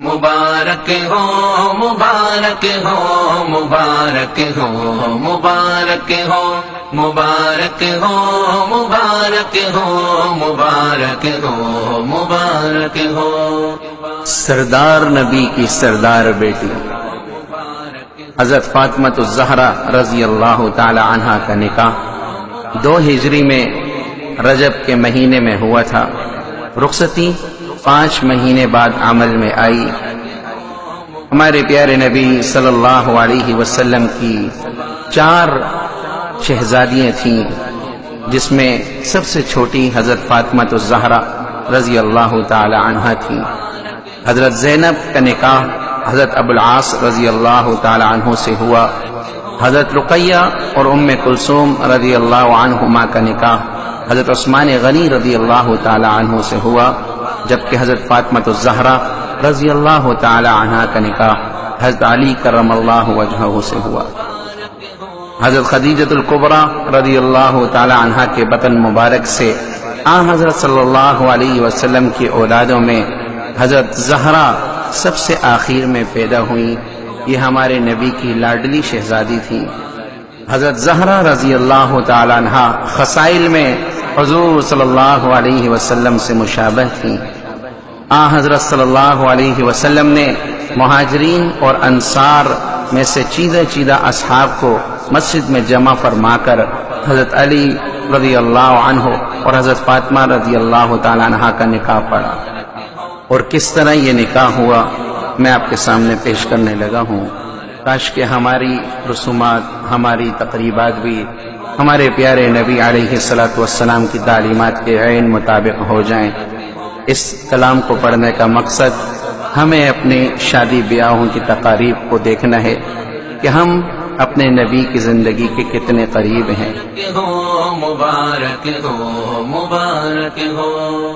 مبارک ہو مبارک ہو مبارک ہو مبارک ہو مبارک ہو مبارک ہو مبارک ہو مبارک ہو سردار نبی کی سردار بیٹی حضرت فاطمۃ الزہرا رضی اللہ تعالی عنہا کا نکاح 2 ہجری میں رجب کے مہینے میں ہوا تھا۔ رخصتی 5 مہینے بعد عمل میں آئی۔ ہمارے پیارے نبی صلی اللہ علیہ وسلم کی 4 شہزادیاں تھیں، جس میں سب سے چھوٹی حضرت فاطمۃ الزہرا رضی اللہ تعالی عنہا تھیں۔ حضرت زینب کا نکاح حضرت ابو العاص رضی اللہ تعالی عنہ سے ہوا۔ حضرت رقیہ اور ام کلثوم رضی اللہ عنہما کا نکاح حضرت عثمان غنی رضی اللہ تعالی عنہ سے ہوا، جبکہ حضرت فاطمۃ الزہرا رضی اللہ تعالی عنہا کا نکاح حضرت علی کرم اللہ وجہہ سے ہوا۔ حضرت خدیجۃ الکبریٰ رضی اللہ تعالی عنہا کے بطن مبارک سے حضرت صلی اللہ علیہ وسلم کی اولادوں میں حضرت زہرا سب سے آخر میں پیدا ہوئی۔ یہ ہمارے نبی کی لاڈلی شہزادی تھی۔ حضرت زہرا رضی اللہ تعالی عنہا خصائل میں حضور صلی اللہ علیہ وسلم سے مشابہ تھیں۔ حضرت صلی اللہ علیہ وسلم نے مہاجرین اور انصار میں سے چیدہ اصحاب کو مسجد میں جمع فرما کر حضرت علی رضی اللہ عنہ اور حضرت فاطمہ رضی اللہ تعالی عنہا کا نکاح پڑھا، اور کس طرح یہ نکاح ہوا میں آپ کے سامنے پیش کرنے لگا ہوں۔ کاش کہ ہماری رسومات، ہماری تقریبات بھی ہمارے پیارے نبی علیہ الصلوۃ والسلام کی تعلیمات کے عین مطابق ہو جائیں۔ اس کلام کو پڑھنے کا مقصد ہمیں اپنی شادی بیاہوں کی تقاریب کو دیکھنا ہے کہ ہم اپنے نبی کی زندگی کے کتنے قریب ہیں۔ مبارک ہو مبارک ہو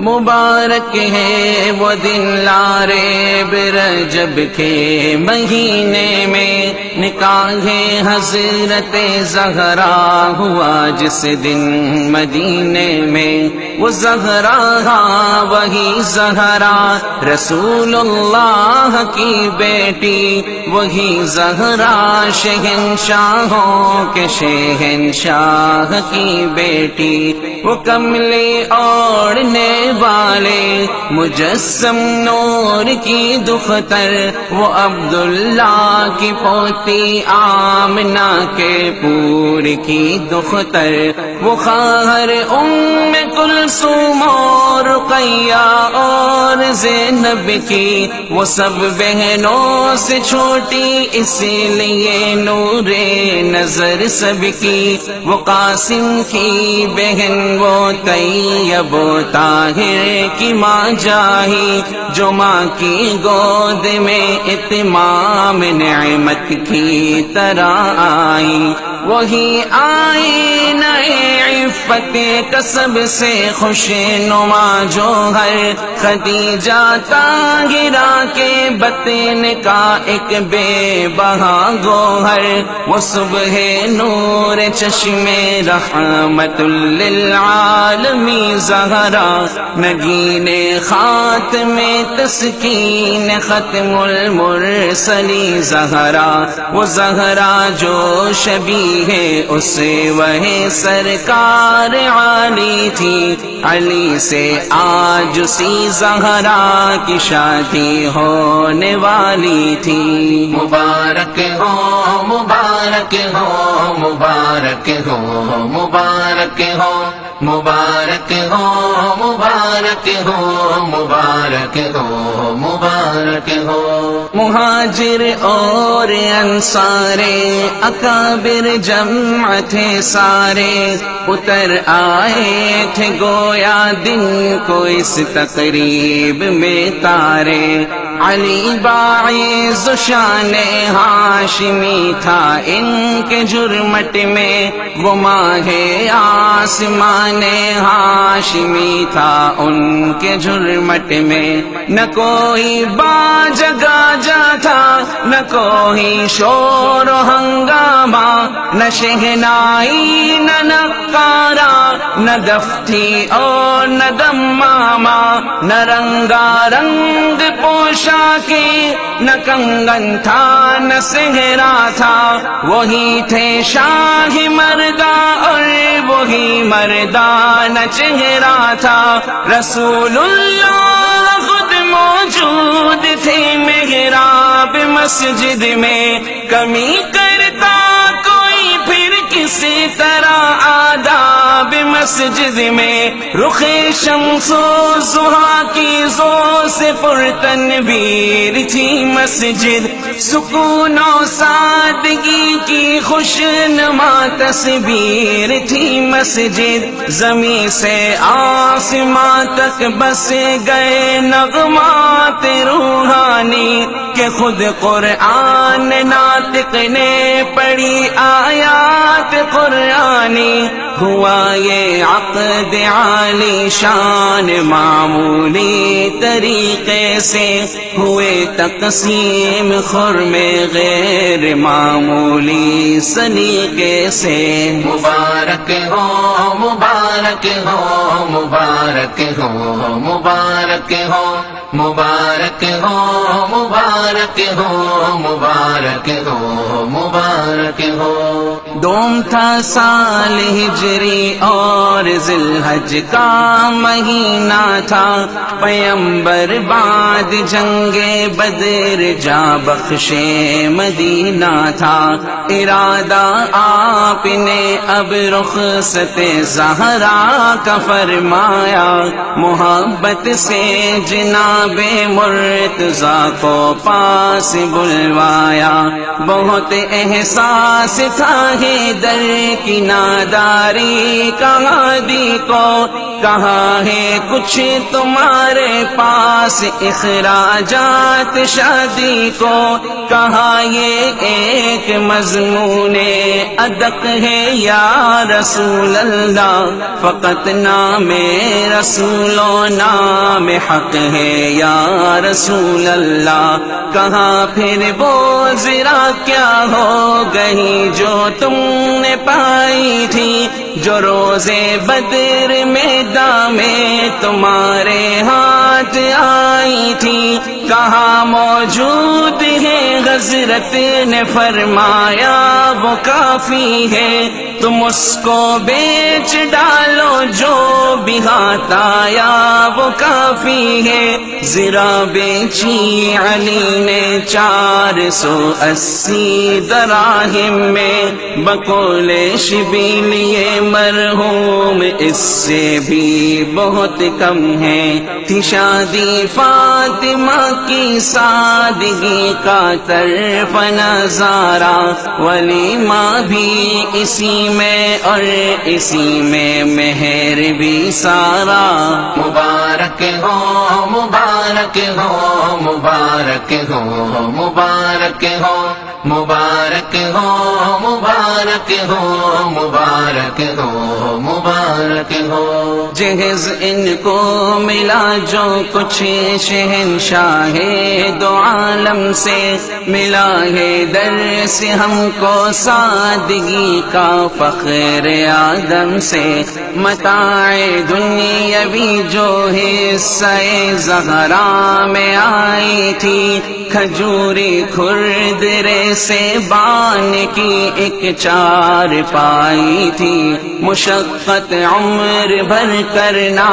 مبارک ہے وہ دن لارے برجب کے مہینے میں نکاح حضرت زہرا ہوا جس دن مدینے میں۔ وہ زہرا وہی زہرا رسول اللہ کی بیٹی، وہی زہرا شہنشاہوں کے شہنشاہ کی بیٹی۔ وہ کملے اوڑھنے والے مجسم نور کی دختر، وہ عبداللہ کی پوتی آمنہ کے پور کی دختر، وہ خواہر ام کلثوم اور رقیہ اور زینب کی، وہ سب بہنوں سے چھوٹی اس لیے نور نظر سب کی۔ وہ قاسم کی بہن، وہ طیب و طاہر کی ماں جاہی، جو ماں کی گود میں اتمام نعمت کی طرح آئی۔ وہی آئی نئے عفت کسب سے خوش نما جوہر، خدیجہ طاہرہ کے بطن کا ایک بے بہا گوہر۔ وہ صبح نور چشم رحمت للعالمین زہرا، نگین خاتم تسکین ختم المرسلین زہرا۔ وہ زہرا جو شبیہ ہے اس وہی سرکار علی تھی، علی سے آج اسی زہرا کی شادی ہونے والی تھی۔ مبارک ہو مبارک ہو مبارک ہو مبارک ہو مبارک ہو مبارک ہو مبارک ہو مبارک ہو۔ مہاجر اور انصار اکابر جمع تھے سارے، اتر آئے تھے گویا دن کو اس تقریب میں تارے۔ علی باعث شان ہاشمی تھا ان کے جرمٹ میں، وہ ماہ آسمان ہاشمی تھا ان کے جرمٹ میں۔ نہ کوئی باجگا جا تھا، نہ کوئی شور و ہنگامہ، نہ شہنائی نہ نقارہ، نہ دف تھی اور نہ دمامہ، نہ رنگا رنگ پوش گشا کے نہ کنگن تھا نہ صحرا تھا، وہی تھے شاہ مردہ اور وہی مردانہ چہرہ تھا، رسول اللہ خود موجود تھے محراب مسجد میں، کمی کرتا کوئی پھر کسی طرح آداب مسجد میں، رخ شمس و ضحیٰ کی زو سے پرتنویر تھی مسجد، سکون و سادگی کی خوشنما تصویر تھی مسجد، زمین سے آسماں تک بس گئے نغمات روحانی کہ خود قرآن ناطق نے پڑھی آیات قرآنی، ہوا یہ عقد عالی شان معمولی طریقے سے، ہوئے تقسیم خرم غیر معمولی سلیقے سے، مبارک ہو مبارک ہو مبارک ہو مبارک ہو مبارک ہو مبارک ہو مبارک ہو مبارک ہو۔ دوم تھا سال ہجری اور ذی الحج کا مہینہ تھا، پیمبر بعد جنگ بدر جا بخشے مدینہ تھا، ارادہ آپ نے اب رخصت زہرا کا فرمایا، محبت سے جناب مرتضیٰ کو پاس بلوایا، بہت احساس تھا در کی ناداری کا ہادی کو، کہا ہے کچھ تمہارے پاس اخراجات شادی کو، کہا یہ ایک مضمون ادق ہے یا رسول اللہ، فقط نام رسول و نام حق ہے یا رسول اللہ، کہا پھر وہ ذرا کیا ہو گئی جو تم نے پائی تھی، جو روزے بدر میں دامیں تمہارے ہاتھ آئی تھی، کہاں موجود ہے حضرت نے فرمایا وہ کافی ہے، تم اس کو بیچ ڈالو جو بھی ہاتھ آیا وہ کافی ہے، ذرا بیچی علی نے 480 دراہم میں، بقول شبیلیے مرحوم اس سے بھی بہت کم ہے، تھی شادی فاطمہ کی سادگی کا طرف نظارہ، ولیمہ بھی اسی میں اور اسی میں مہر بھی سارا، مبارک ہو مبارک ہو مبارک ہو مبارک ہو مبارک ہو مبارک ہو مبارک ہو مبارک ہو۔ جہز ان کو ملا جو کچھ شہنشاہ دو عالم سے، ملا ہے در سے ہم کو سادگی کا فخر آدم سے، متاع دنیاوی جو حصہ زہرا میں آئی تھی، کھجوری کھردرے سے بان کی ایک چار پائی تھی، مشقت عمر بھر کرنا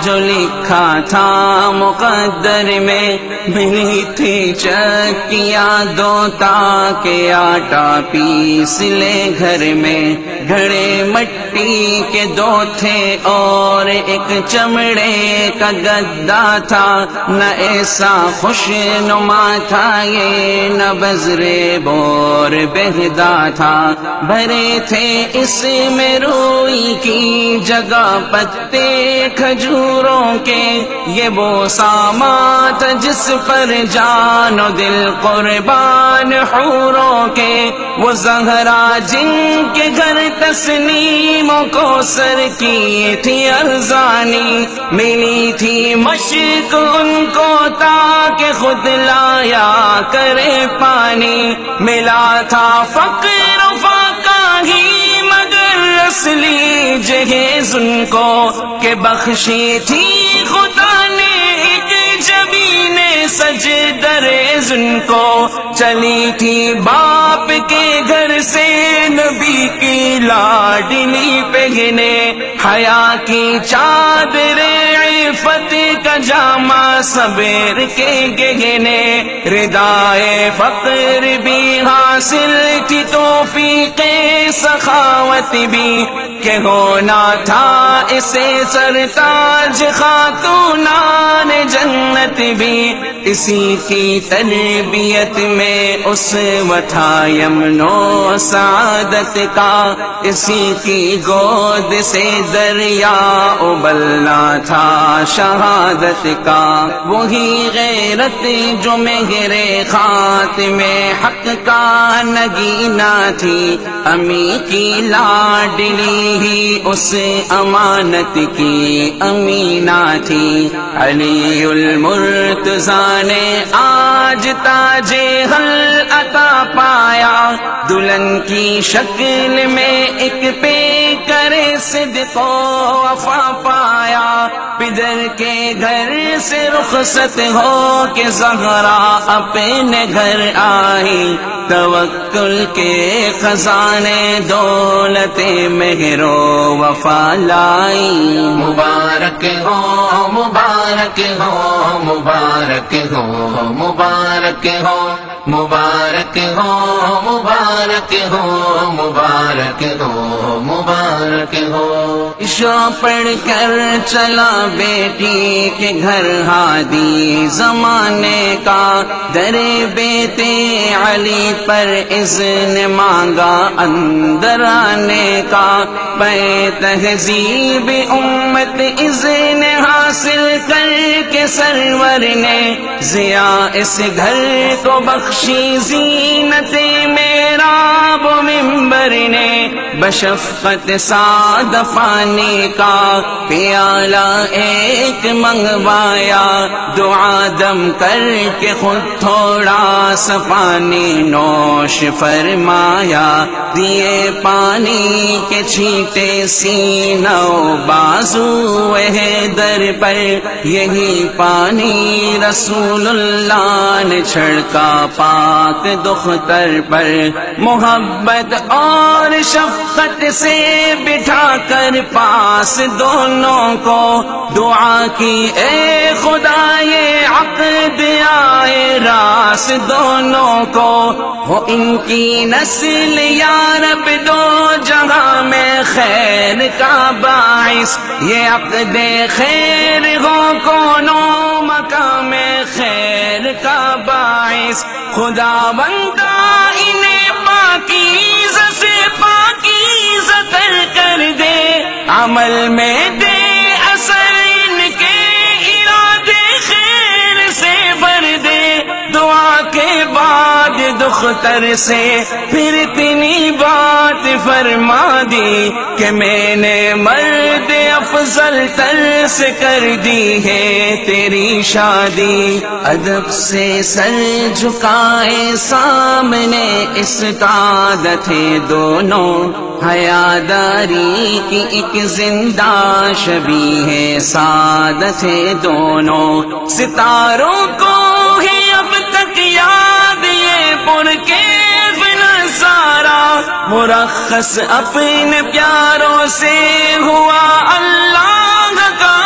جو لکھا تھا مقدر میں، ملی تھی چکیاں دو تاکہ آٹا پیس لے گھر میں، گھڑے مٹی کے دو تھے اور ایک چمڑے کا گدا تھا، نہ ایسا خوش نما تھا یہ نہ بزرے بور بہدا تھا، بھرے تھے اس میں روئی کی جگہ پتے کھجوروں کے، یہ وہ سامان تھا جس پر جان و دل قربان حوروں کے، وہ زہرا جن کے گھر تسنیموں کو سر کی تھی ارزانی، ملی تھی مشق ان کو تاکہ خود لایا کرے پانی، ملا تھا فقر و فاقہ ہی مگر اصلی جہیز ان کو، کہ بخشی تھی خدا نے ایک جبین سجدر اذن کو چلی تھی باپ کے گھر سے نبی کی لاڈلی پہنے حیا کی چادر عفت کا جامہ صبر کے گہنے ردائے فقر بھی حاصل تھی توفیق سخاوت بھی کہ ہونا تھا اسے سرتاج خاتونان جنت بھی اسی کی تربیت میں اسوہ تھا یمن و سعادت کا اسی کی گود سے دریا ابلنا تھا شہادت کا وہی غیرت جو مہر خاتمے حق کا نگینا تھی امی کی لاڈلی ہی اس امانت کی امینہ تھی علی المرتضیٰ نے آج تاج حل عطا پایا دلہن کی شکل میں ایک پہ کرے صدق و وفا پایا پدر کے گھر سے رخصت ہو کے زہرا اپنے گھر آئی توکل کے خزانے دولت مہر و وفا لائی مبارک ہو مبارک ہو مبارک ہو مبارک ہو مبارک ہو مبارک ہو مبارک ہو مبارک ہو عشاء پڑھ کر چلا بیٹی کے گھر ہادی زمانے کا در بیت علی پر اذن مانگا اندر آنے کا بے تہذیب امت اذن حاصل کر کے سرور نے ضیا اس گھر کو بخشی زینت محراب و منبر نے بشفقت ساد پانی کا پیالہ ایک منگوایا دعا دم کر کے خود تھوڑا سا پانی نوش فرمایا دیے پانی کے چھینٹے سینہ و بازو در پر یہی پانی رسول اللہ نے چھڑکا پاک دختر پر محبت اور شفقت سے بٹھا کر پاس دونوں کو دعا کی اے خدا یہ عقد آئے راس دونوں کو ہو ان کی نسل یا رب دو جہاں میں خیر کا باعث یہ عقد خیر ہو کونوں مقام خیر کا باعث خدا بندہ انہیں پاکیزہ سے پاکیزہ تر کر دے عمل میں دے اثر ان کے ارادے خیر سے بھر دے دعا کے بعد دختر سے پھر اتنی بات فرما دی کہ میں نے مرد افضل تر سے کر دی ہے تیری شادی ادب سے سر جھکائے سامنے استاد تھے دونوں حیاداری کی ایک زندہ شبیہ ہے ساد تھے دونوں ستاروں کو ہی اب تک یاد یہ پرکیف نظارہ مرخص اپنے پیاروں سے ہوا اللہ کا